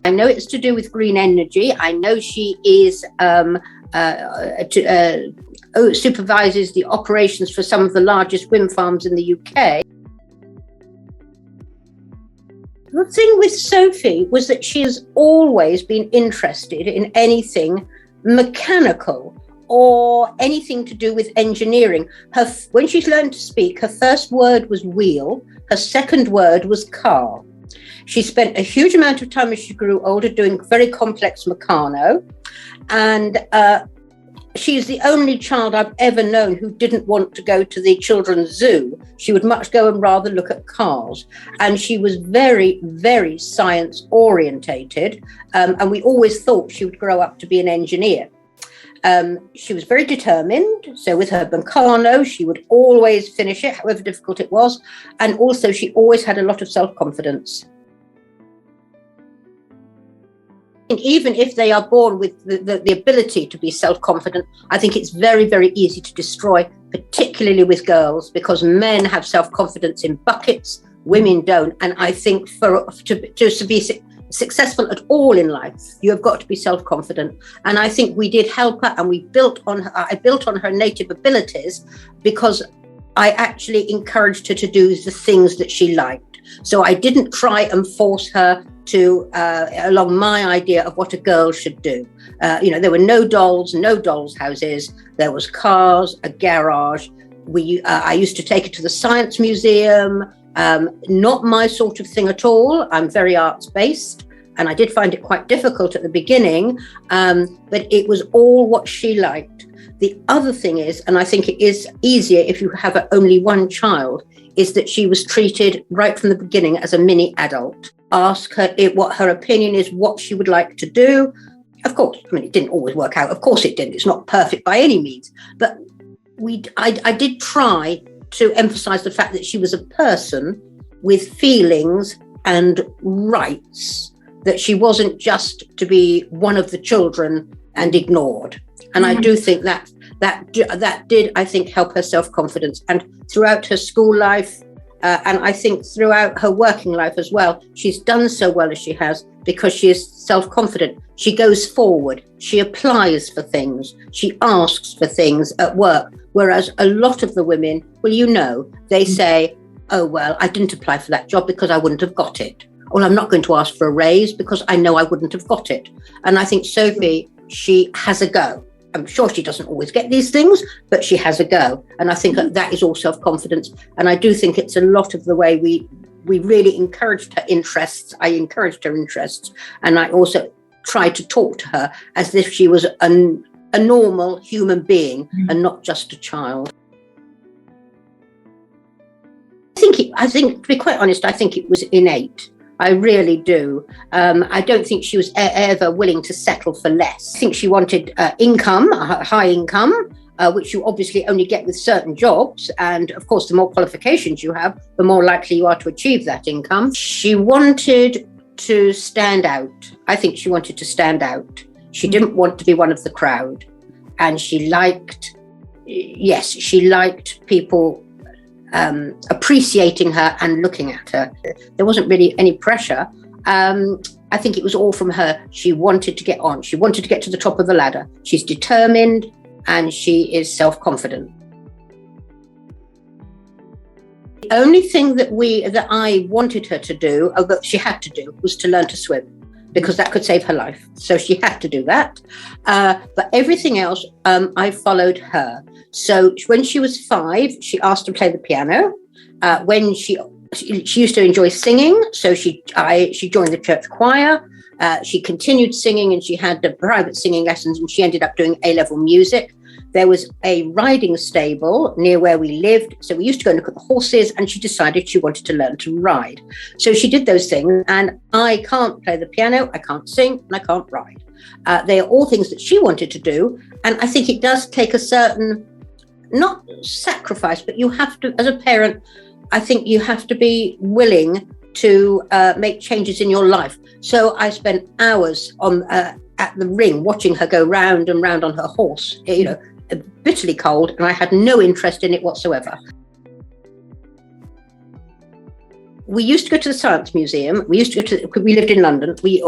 I know it's to do with green energy. I know she is supervises the operations for some of the largest wind farms in the UK. The thing with Sophie was that she has always been interested in anything mechanical or anything to do with engineering. When she's learned to speak, her first word was wheel, her second word was car. She spent a huge amount of time as she grew older doing very complex meccano, and she's the only child I've ever known who didn't want to go to the children's zoo. She would much go and rather look at cars. And she was very, very science orientated. And we always thought she would grow up to be an engineer. She was very determined. So with her meccano, she would always finish it, however difficult it was. And also she always had a lot of self-confidence. Even if they are born with the ability to be self-confident, I think it's very, very easy to destroy, particularly with girls, because men have self-confidence in buckets, women don't. And I think to be successful at all in life, you have got to be self-confident. And I think we did help her, and we built on her. I built on her native abilities because I actually encouraged her to do the things that she liked. So I didn't try and force her to along my idea of what a girl should do. There were no dolls, no dolls' houses. There was cars, a garage. I used to take her to the science museum. Not my sort of thing at all. I'm very arts-based, and I did find it quite difficult at the beginning, but it was all what she liked. The other thing is, and I think it is easier if you have only one child, is that she was treated right from the beginning as a mini adult. Ask her what her opinion is, what she would like to do. Of course, it didn't always work out. Of course it didn't. It's not perfect by any means. But I did try to emphasize the fact that she was a person with feelings and rights, that she wasn't just to be one of the children and ignored. And I do think that did, I think, help her self-confidence. And throughout her school life, and I think throughout her working life as well, she's done so well as she has because she is self-confident. She goes forward. She applies for things. She asks for things at work. Whereas a lot of the women, they say, oh, well, I didn't apply for that job because I wouldn't have got it. Or I'm not going to ask for a raise because I know I wouldn't have got it. And I think Sophie, she has a go. I'm sure she doesn't always get these things, but she has a go. And I think that is all self-confidence. And I do think it's a lot of the way we really encouraged her interests. I encouraged her interests. And I also tried to talk to her as if she was a normal human being and not just a child. I think, to be quite honest, I think it was innate. I really do. I don't think she was ever willing to settle for less. I think she wanted income, a high income, which you obviously only get with certain jobs. And of course, the more qualifications you have, the more likely you are to achieve that income. She wanted to stand out. I think she wanted to stand out. She didn't want to be one of the crowd. And she liked people appreciating her and looking at her. There wasn't really any pressure. I think it was all from her. She wanted to get on. She wanted to get to the top of the ladder. She's determined and she is self-confident. The only thing that I wanted her to do, or that she had to do, was to learn to swim, because that could save her life. So she had to do that. But everything else, I followed her. So when she was 5, she asked to play the piano. When she used to enjoy singing, so she joined the church choir. She continued singing, and she had the private singing lessons, and she ended up doing A-level music. There was a riding stable near where we lived, so we used to go and look at the horses, and she decided she wanted to learn to ride. So she did those things, and I can't play the piano, I can't sing, and I can't ride. They are all things that she wanted to do, and I think it does take a certain, not sacrifice, but you have to, as a parent, I think you have to be willing to make changes in your life. So I spent hours at the ring watching her go round and round on her horse, bitterly cold, and I had no interest in it whatsoever. we used to go to the Science Museum. We lived in London. We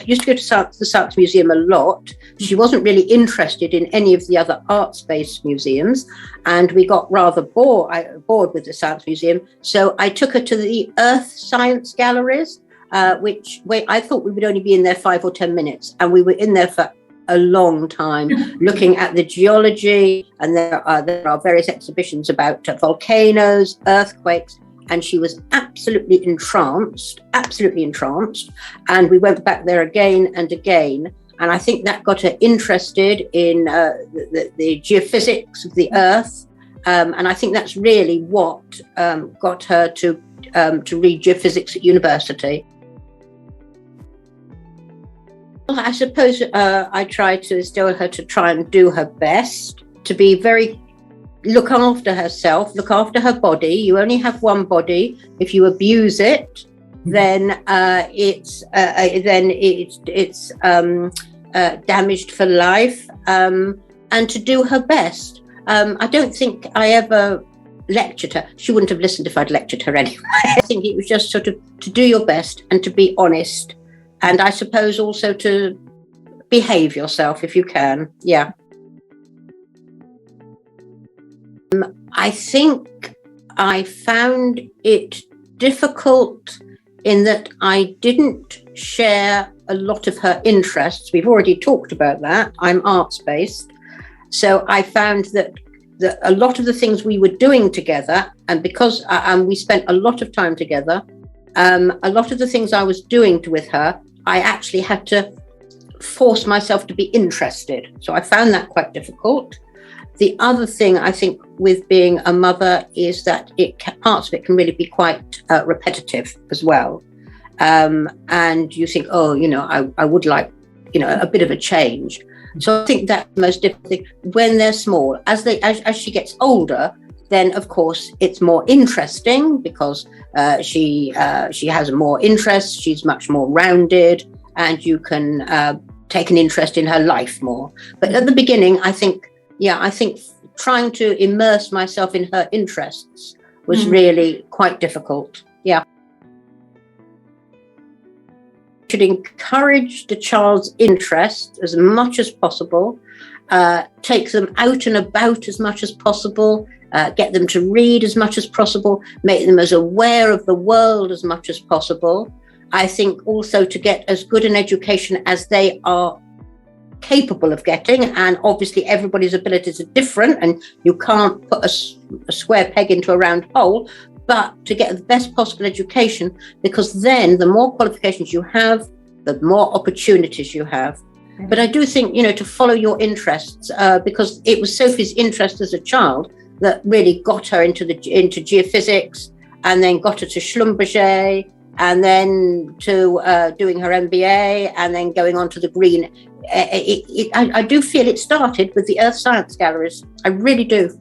used to go to the Science Museum a lot. She wasn't really interested in any of the other arts-based museums, and we got rather bored with the Science Museum. So I took her to the Earth Science Galleries, which I thought we would only be in there 5 or 10 minutes, and we were in there for a long time, looking at the geology. And there are various exhibitions about volcanoes, earthquakes. And she was absolutely entranced. And we went back there again and again. And I think that got her interested in the geophysics of the Earth. And I think that's really what got her to read geophysics at university. Well, I suppose I tried to instill her to try and do her best, to be look after herself, look after her body. You only have one body. If you abuse it, then it's damaged for life. And to do her best. I don't think I ever lectured her. She wouldn't have listened if I'd lectured her anyway. I think it was just sort of to do your best and to be honest. And I suppose also to behave yourself if you can. Yeah. I think I found it difficult in that I didn't share a lot of her interests. We've already talked about that. I'm arts-based. So I found that a lot of the things we were doing together, and because we spent a lot of time together, a lot of the things I was doing with her, I actually had to force myself to be interested. So I found that quite difficult. The other thing I think with being a mother is that parts of it can really be quite repetitive as well. And you think, I would like, a bit of a change. So I think that's the most difficult thing when they're small. As she gets older, then of course it's more interesting because she has more interest. She's much more rounded, and you can take an interest in her life more. But at the beginning, I think trying to immerse myself in her interests was really quite difficult. Yeah. Should encourage the child's interest as much as possible, take them out and about as much as possible, get them to read as much as possible, make them as aware of the world as much as possible. I think also to get as good an education as they are capable of getting, and obviously everybody's abilities are different and you can't put a square peg into a round hole, but to get the best possible education, because then the more qualifications you have, the more opportunities you have. But I do think, to follow your interests, because it was Sophie's interest as a child that really got her into geophysics, and then got her to Schlumberger, and then to doing her MBA, and then going on to the green. I do feel it started with the Earth Science Galleries. I really do.